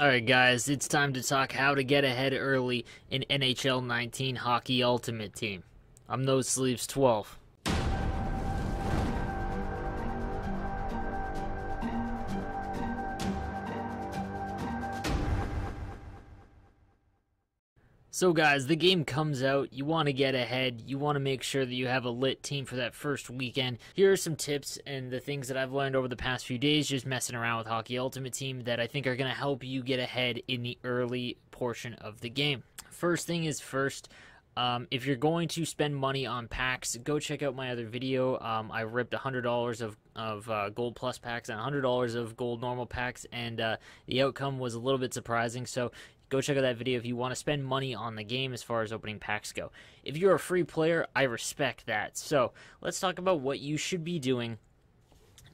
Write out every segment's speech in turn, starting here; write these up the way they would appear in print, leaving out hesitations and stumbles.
Alright guys, it's time to talk how to get ahead early in NHL 19 Hockey Ultimate Team. I'm No Sleeves 12. So guys, the game comes out, you want to get ahead, you want to make sure that you have a lit team for that first weekend. Here are some tips and the things that I've learned over the past few days just messing around with Hockey Ultimate Team that I think are going to help you get ahead in the early portion of the game. First thing is first, if you're going to spend money on packs, go check out my other video. I ripped $100 of gold plus packs and $100 of gold normal packs, and the outcome was a little bit surprising. So go check out that video if you want to spend money on the game as far as opening packs go. If you're a free player, I respect that. So let's talk about what you should be doing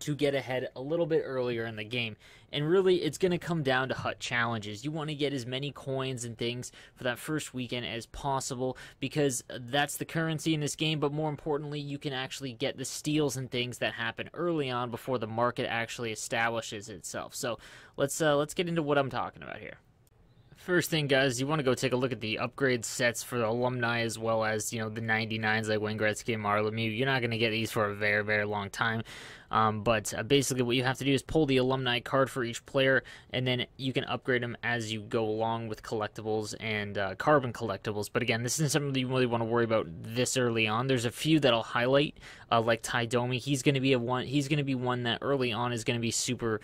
to get ahead a little bit earlier in the game. And really, it's going to come down to hut challenges. You want to get as many coins and things for that first weekend as possible, because that's the currency in this game, but more importantly, you can actually get the steals and things that happen early on before the market actually establishes itself. So let's get into what I'm talking about here. First thing, guys, you want to go take a look at the upgrade sets for the Alumni, as well as, the 99s like Wayne Gretzky and Mario Lemieux. You're not going to get these for a very, very long time. But basically what you have to do is pull the Alumni card for each player, and then you can upgrade them as you go along with Collectibles and Carbon Collectibles. But again, this isn't something that you really want to worry about this early on. There's a few that I'll highlight, like Ty Domi. He's going to be one that early on is going to be super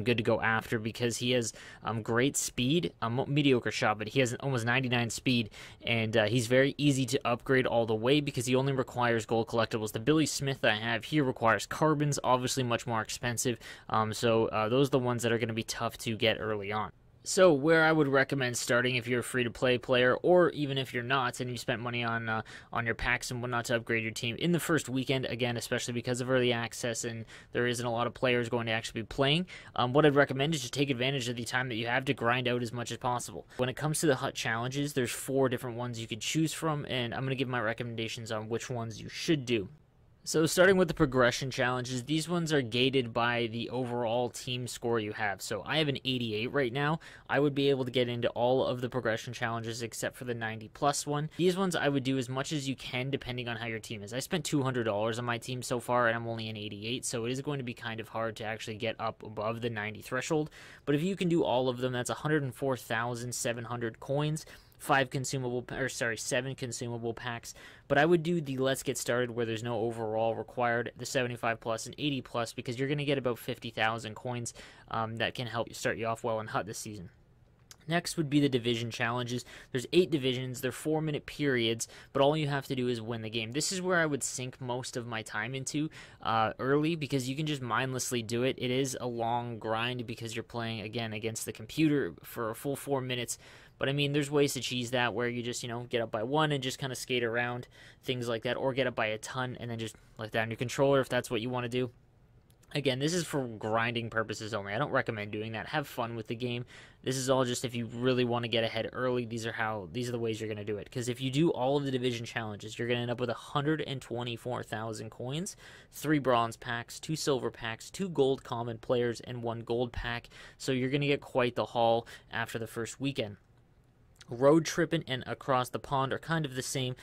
good to go after, because he has great speed, mediocre shot, but he has almost 99 speed, and he's very easy to upgrade all the way because he only requires gold collectibles. The Billy Smith that I have here requires carbons, obviously much more expensive, so those are the ones that are going to be tough to get early on. So where I would recommend starting if you're a free-to-play player, or even if you're not and you spent money on your packs and whatnot to upgrade your team in the first weekend, again, especially because of early access and there isn't a lot of players going to actually be playing, what I'd recommend is just take advantage of the time that you have to grind out as much as possible. When it comes to the hut challenges, there's 4 different ones you could choose from, and I'm going to give my recommendations on which ones you should do. So starting with the progression challenges, these ones are gated by the overall team score you have. So I have an 88 right now. I would be able to get into all of the progression challenges except for the 90 plus one. These ones I would do as much as you can depending on how your team is. I spent $200 on my team so far, and I'm only an 88, so it is going to be kind of hard to actually get up above the 90 threshold. But if you can do all of them, that's 104,700 coins. 7 consumable packs, but I would do the let's get started where there's no overall required, the 75 plus and 80 plus, because you're going to get about 50,000 coins that can help you start you off well in hut this season. Next would be the division challenges. There's 8 divisions, they're 4-minute periods, but all you have to do is win the game. This is where I would sink most of my time into early, because you can just mindlessly do it. It is a long grind because you're playing, again, against the computer for a full 4 minutes. But I mean, there's ways to cheese that where you just, get up by 1 and just kind of skate around, things like that, or get up by a ton and then just let down your controller if that's what you want to do. Again, this is for grinding purposes only. I don't recommend doing that. Have fun with the game. This is all just if you really want to get ahead early. These are the ways you're going to do it. Because if you do all of the division challenges, you're going to end up with 124,000 coins, 3 bronze packs, 2 silver packs, 2 gold common players, and 1 gold pack. So you're going to get quite the haul after the first weekend. Road tripping and across the pond are kind of the same.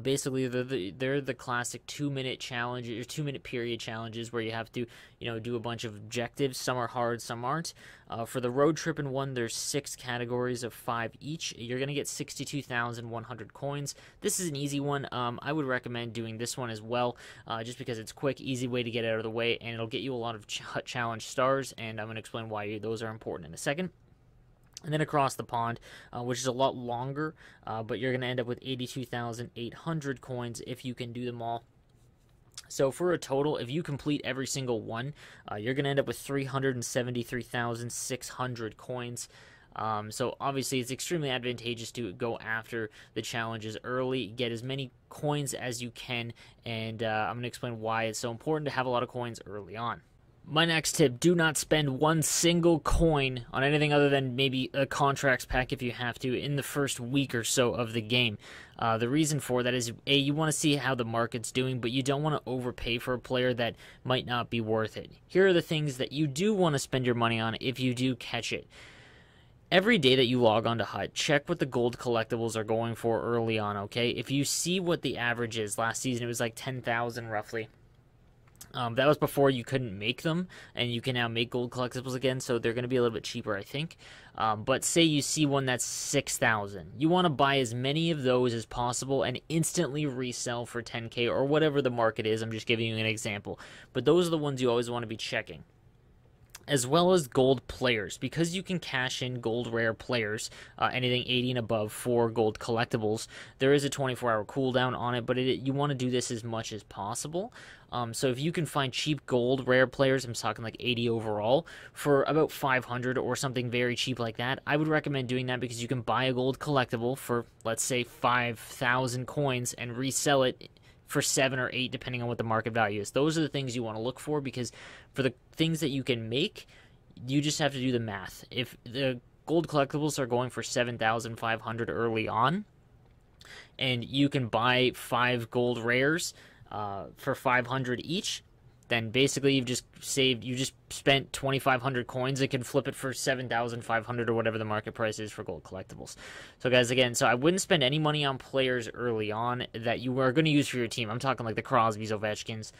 Basically, they're the classic 2-minute challenge or 2-minute period challenges where you have to, do a bunch of objectives. Some are hard, some aren't. For the road tripping one, there's 6 categories of 5 each. You're gonna get 62,100 coins. This is an easy one. I would recommend doing this one as well, just because it's quick, easy way to get out of the way, and it'll get you a lot of challenge stars. And I'm gonna explain why those are important in a second. And then across the pond, which is a lot longer, but you're going to end up with 82,800 coins if you can do them all. So for a total, if you complete every single one, you're going to end up with 373,600 coins. So obviously it's extremely advantageous to go after the challenges early, get as many coins as you can, and I'm going to explain why it's so important to have a lot of coins early on. My next tip, do not spend 1 single coin on anything other than maybe a contracts pack if you have to in the first week or so of the game. The reason for that is, A, you want to see how the market's doing, but you don't want to overpay for a player that might not be worth it. Here are the things that you do want to spend your money on if you do catch it. every day that you log on to Hut, check what the gold collectibles are going for early on, okay? If you see what the average is, last season it was like 10,000 roughly. That was before you couldn't make them, and you can now make gold collectibles again, so they're going to be a little bit cheaper, I think. But say you see one that's 6,000. You want to buy as many of those as possible and instantly resell for 10K or whatever the market is. I'm just giving you an example. But those are the ones you always want to be checking. As well as gold players, because you can cash in gold rare players, anything 80 and above for gold collectibles. There is a 24-hour cooldown on it, but you want to do this as much as possible. So if you can find cheap gold rare players, I'm talking like 80 overall, for about 500 or something very cheap like that, I would recommend doing that because you can buy a gold collectible for, let's say, 5,000 coins and resell it for 7 or 8, depending on what the market value is. Those are the things you want to look for, because for the things that you can make, you just have to do the math. If the gold collectibles are going for 7,500 early on, and you can buy 5 gold rares for 500 each, then basically you just spent 2,500 coins and can flip it for 7,500 or whatever the market price is for gold collectibles. So guys, again, so I wouldn't spend any money on players early on that you are going to use for your team. I'm talking like the Crosbys, Ovechkins,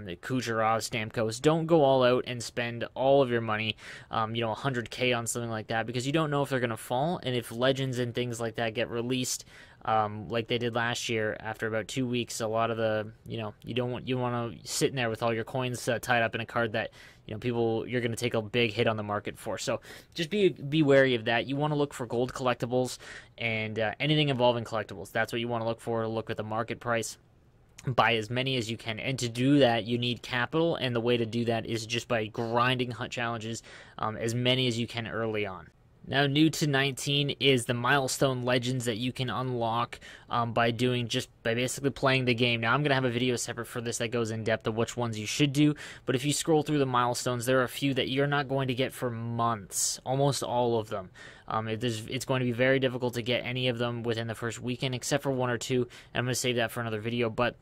the Kucherov, Stamkos. Don't go all out and spend all of your money, 100K on something like that, because you don't know if they're going to fall, and if legends and things like that get released, like they did last year, after about 2 weeks, a lot of the, you want to sit in there with all your coins tied up in a card that, you're going to take a big hit on the market for. So just be wary of that. You want to look for gold collectibles and anything involving collectibles. That's what you want to look for. Look at the market price. Buy as many as you can, and to do that you need capital, and the way to do that is just by grinding Hut challenges, as many as you can early on. Now, new to 19 is the Milestone Legends that you can unlock by basically playing the game. Now, I'm going to have a video separate for this that goes in depth of which ones you should do, but if you scroll through the milestones, there are a few that you're not going to get for months, almost all of them. It's going to be very difficult to get any of them within the first weekend, except for 1 or 2, and I'm going to save that for another video, but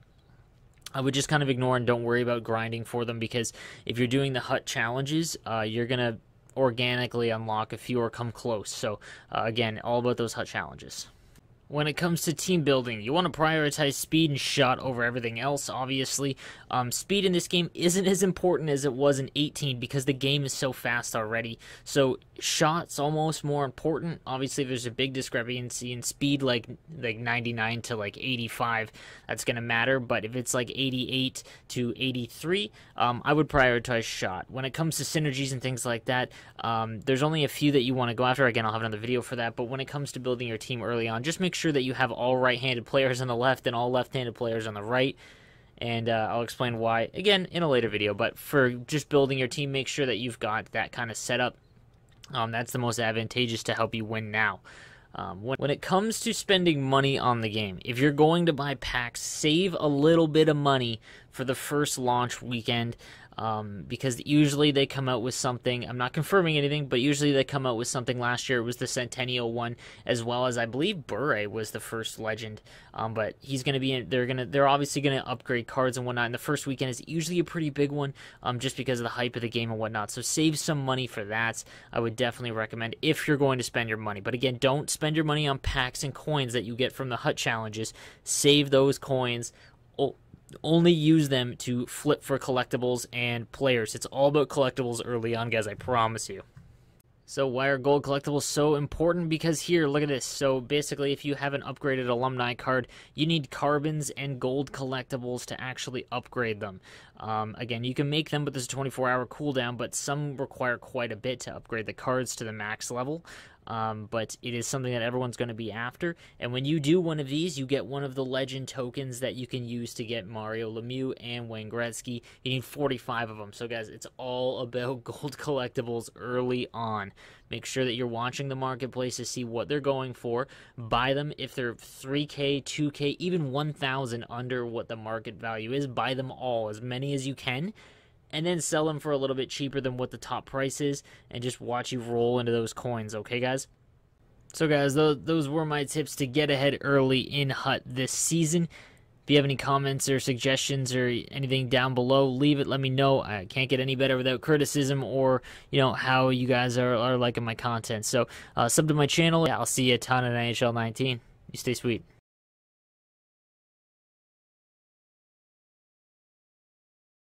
I would just kind of ignore and don't worry about grinding for them, because if you're doing the Hut challenges, you're going to organically unlock a few or come close. So again, all about those Hut challenges. When it comes to team building, you want to prioritize speed and shot over everything else, obviously. Speed in this game isn't as important as it was in 18 because the game is so fast already. So shot's almost more important. Obviously, if there's a big discrepancy in speed, like 99 to like 85, that's going to matter. But if it's like 88 to 83, I would prioritize shot. When it comes to synergies and things like that, there's only a few that you want to go after. Again, I'll have another video for that. But when it comes to building your team early on, just make sure that you have all right-handed players on the left and all left-handed players on the right, and I'll explain why, again, in a later video. But for just building your team, make sure that you've got that kind of setup. That's the most advantageous to help you win now. When it comes to spending money on the game, if you're going to buy packs, save a little bit of money for the first launch weekend, because usually they come out with something. I'm not confirming anything, but usually they come out with something. Last year it was the Centennial one, as well as I believe Bure was the first legend. But he's going to be in, they're obviously going to upgrade cards and whatnot. And the first weekend is usually a pretty big one, just because of the hype of the game and whatnot. So save some money for that. I would definitely recommend if you're going to spend your money. But again, don't spend your money on packs and coins that you get from the Hut challenges. Save those coins. Only use them to flip for collectibles and players. It's all about collectibles early on, guys, I promise you. So why are gold collectibles so important? Because here, look at this. So basically, if you have an upgraded Alumni card, you need carbons and gold collectibles to actually upgrade them. Again, you can make them, but there's a 24-hour cooldown, but some require quite a bit to upgrade the cards to the max level. But it is something that everyone's going to be after. And when you do one of these, you get one of the legend tokens that you can use to get Mario Lemieux and Wayne Gretzky. You need 45 of them. So guys, it's all about gold collectibles early on. Make sure that you're watching the marketplace to see what they're going for. Buy them if they're 3K, 2K, even 1,000 under what the market value is. Buy them all, as many as you can, and then sell them for a little bit cheaper than what the top price is, and just watch you roll into those coins, okay, guys? So, guys, those were my tips to get ahead early in Hut this season. If you have any comments or suggestions or anything down below, leave it. Let me know. I can't get any better without criticism or, how you guys are liking my content. So sub to my channel. I'll see you a ton in NHL 19. You stay sweet.